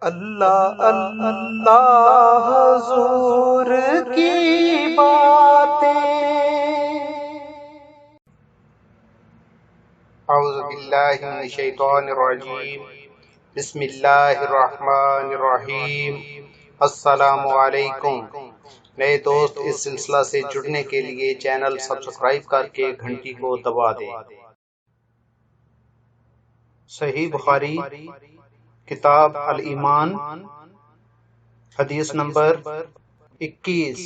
اللہ اللہ حضور کی باتیں۔ اعوذ باللہ من الشیطان الرجیم، بسم اللہ الرحمن الرحیم۔ السلام علیکم۔ نئے دوست اس سلسلہ سے جڑنے کے لیے چینل سبسکرائب کر کے گھنٹی کو دبا دیں۔ صحیح بخاری کتاب الایمان، حدیث نمبر 21۔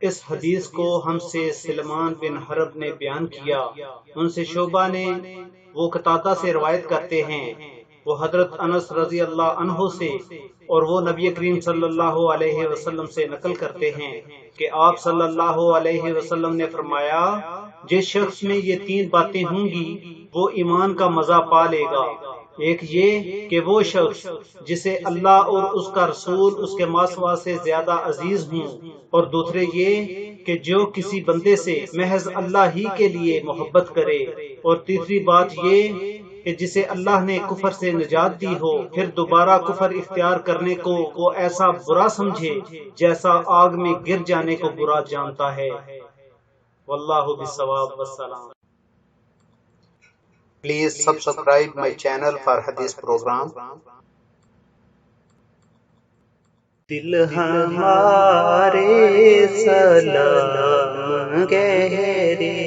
اس حدیث کو ہم سے سلمان بن حرب نے بیان کیا، ان سے شعبہ نے، وہ قتادہ سے روایت کرتے ہیں، وہ حضرت انس رضی اللہ عنہ سے، اور وہ نبی کریم صلی اللہ علیہ وسلم سے نقل کرتے ہیں کہ آپ صلی اللہ علیہ وسلم نے فرمایا، جس شخص میں یہ 3 باتیں ہوں گی وہ ایمان کا مزہ پا لے گا۔ ایک یہ کہ وہ شخص جسے اللہ اور اس کا رسول اس کے ماسوا سے زیادہ عزیز ہوں، اور دوسرے یہ کہ جو کسی بندے سے محض اللہ ہی کے لیے محبت کرے، اور تیسری بات یہ کہ جسے اللہ نے کفر سے نجات دی ہو، پھر دوبارہ کفر اختیار کرنے کو وہ ایسا برا سمجھے جیسا آگ میں گر جانے کو برا جانتا ہے۔ واللہ بالصواب والسلام۔ Please subscribe my channel for hadith program. دل ہمارے سلام گہرے